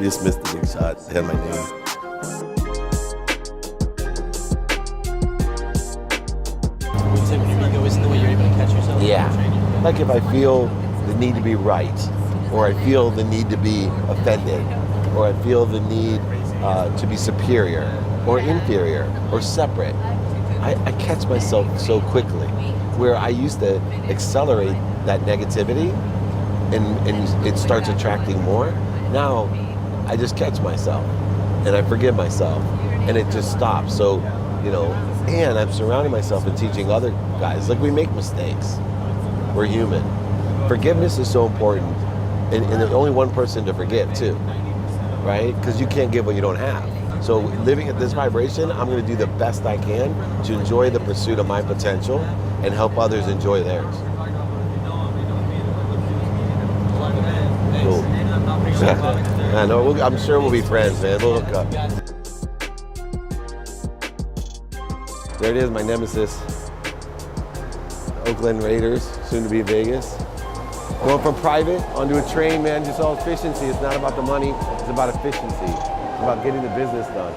just missed the big shot. It had my name. Would you say when your ego isn't the way you're able to catch yourself? Yeah. Like if I feel the need to be right, or I feel the need to be offended, or I feel the need to be superior, or inferior, or separate, I catch myself so quickly, where I used to accelerate that negativity and it starts attracting more. Now I just catch myself and I forgive myself and it just stops. So, and I'm surrounding myself and teaching other guys. Like, we make mistakes. We're human. Forgiveness is so important, and there's only one person to forgive too, right? Because you can't give what you don't have. So living at this vibration, I'm going to do the best I can to enjoy the pursuit of my potential and help others enjoy theirs. Cool. I know. I'm sure we'll be friends, man. We'll hook up. There it is, my nemesis. Oakland Raiders, soon to be Vegas. Going from private onto a train, man, just all efficiency. It's not about the money, it's about efficiency. It's about getting the business done.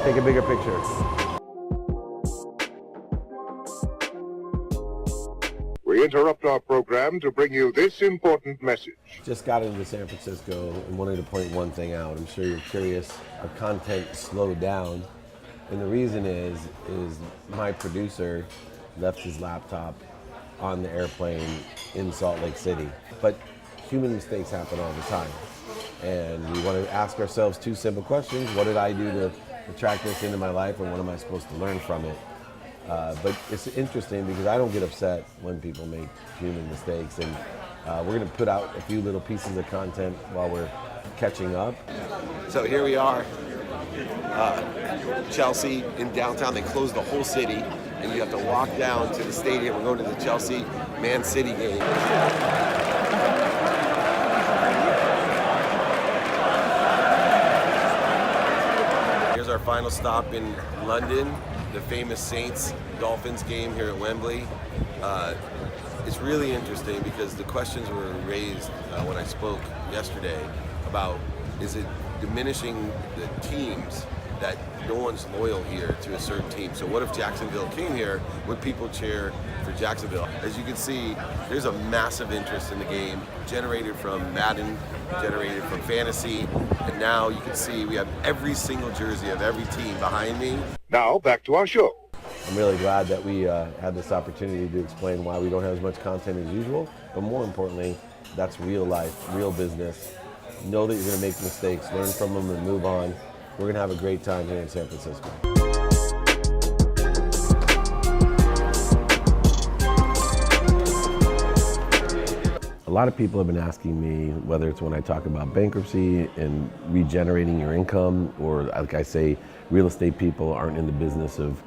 Take a bigger picture. We interrupt our program to bring you this important message. Just got into San Francisco and wanted to point one thing out. I'm sure you're curious. Our content slowed down. And the reason is my producer left his laptop on the airplane in Salt Lake City. But human mistakes happen all the time. And we want to ask ourselves two simple questions. What did I do to attract this into my life, and what am I supposed to learn from it? But it's interesting because I don't get upset when people make human mistakes. And we're going to put out a few little pieces of content while we're catching up. So here we are. Chelsea in downtown. They closed the whole city, and you have to walk down to the stadium. We're going to the Chelsea Man City game. Here's our final stop in London, the famous Saints-Dolphins game here at Wembley. It's really interesting because the questions were raised when I spoke yesterday about, is it diminishing the teams that no one's loyal here to a certain team? So what if Jacksonville came here? Would people cheer for Jacksonville? As you can see, there's a massive interest in the game, generated from Madden, generated from fantasy, and now you can see we have every single jersey of every team behind me. Now back to our show. I'm really glad that we had this opportunity to explain why we don't have as much content as usual, but more importantly, that's real life, real business. Know that you're going to make mistakes, learn from them, and move on. We're going to have a great time here in San Francisco. A lot of people have been asking me, whether it's when I talk about bankruptcy and regenerating your income, or like I say, real estate people aren't in the business of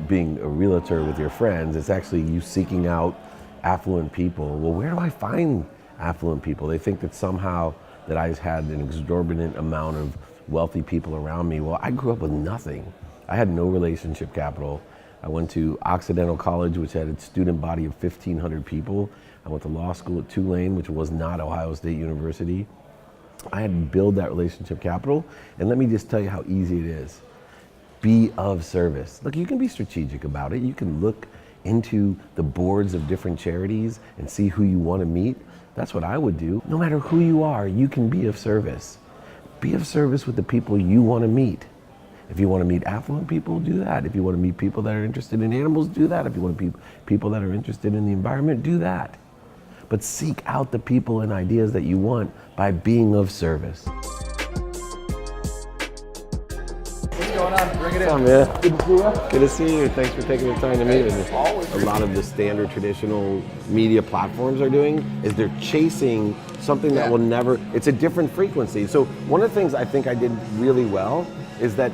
being a realtor with your friends. It's actually you seeking out affluent people. Well, where do I find affluent people? They think that somehow that I had an exorbitant amount of wealthy people around me. Well, I grew up with nothing. I had no relationship capital. I went to Occidental College, which had a student body of 1,500 people. I went to law school at Tulane, which was not Ohio State University. I had to build that relationship capital, and let me just tell you how easy it is. Be of service. Look, you can be strategic about it. You can look into the boards of different charities and see who you want to meet. That's what I would do. No matter who you are, you can be of service. Be of service with the people you want to meet. If you want to meet affluent people, do that. If you want to meet people that are interested in animals, do that. If you want to meet people that are interested in the environment, do that. But seek out the people and ideas that you want by being of service. What's going on? Bring it in. What's up, man? Good to see you. Good to see you. Thanks for taking the time to meet with me. A lot of the standard traditional media platforms are doing is they're chasing something that will never, it's a different frequency. So one of the things I think I did really well is that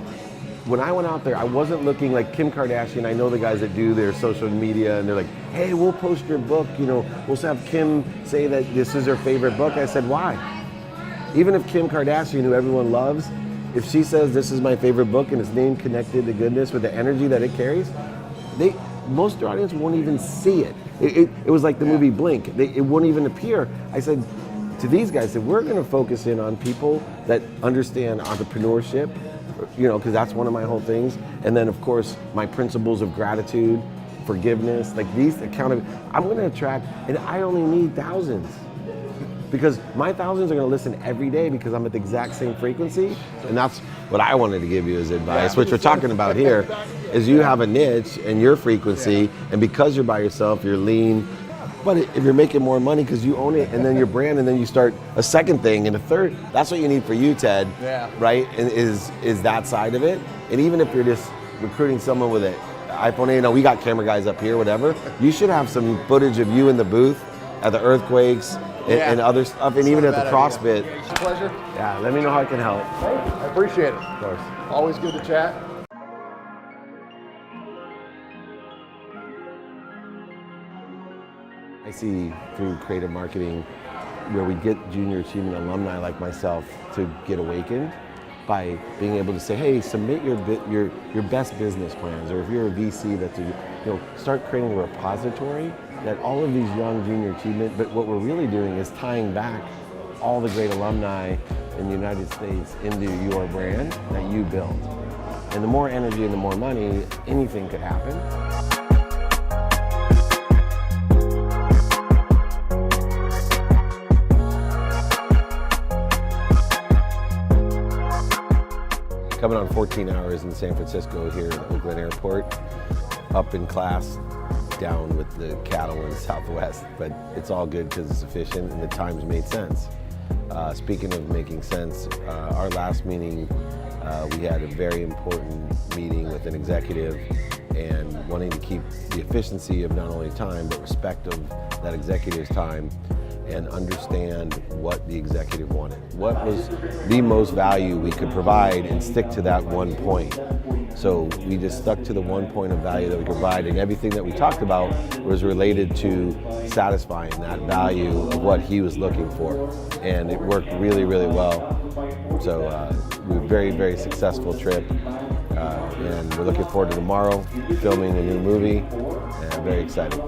when I went out there, I wasn't looking like Kim Kardashian. I know the guys that do their social media and they're like, hey, we'll post your book, we'll have Kim say that this is her favorite book. I said, why? Even if Kim Kardashian, who everyone loves, if she says this is my favorite book and it's named Connected to Goodness with the energy that it carries, most of their audience won't even see it. It was like the movie Blink. It won't even appear. I said, to these guys that we're going to focus in on people that understand entrepreneurship, because that's one of my whole things. And then, of course, my principles of gratitude, forgiveness, like these I'm going to attract, and I only need thousands. Because my thousands are going to listen every day because I'm at the exact same frequency. And that's what I wanted to give you as advice, which we're talking about here, is you have a niche and your frequency, and because you're by yourself, you're lean. But if you're making more money because you own it, and then your brand, and then you start a second thing and a third, that's what you need for you, Ted, right? And is that side of it. And even if you're just recruiting someone with an iPhone, we got camera guys up here, whatever, you should have some footage of you in the booth at the earthquakes, and other stuff, and even at the CrossFit. It's a pleasure. Yeah, let me know how I can help. I appreciate it. Of course. Always good to chat. I see through creative marketing where we get junior achievement alumni like myself to get awakened by being able to say, hey, submit your best business plans, or if you're a VC, start creating a repository that all of these young junior achievement, but what we're really doing is tying back all the great alumni in the United States into your brand that you built. And the more energy and the more money, anything could happen. Coming on 14 hours in San Francisco here at Oakland Airport, up in class, down with the cattle in the Southwest, but it's all good because it's efficient and the times made sense. Speaking of making sense, our last meeting, we had a very important meeting with an executive and wanting to keep the efficiency of not only time, but respect of that executive's time and understand what the executive wanted. What was the most value we could provide and stick to that one point. So we just stuck to the one point of value that we could provide, and everything that we talked about was related to satisfying that value of what he was looking for. And it worked really, really well. So we were a very, very successful trip. And we're looking forward to tomorrow, filming a new movie, and I'm very excited.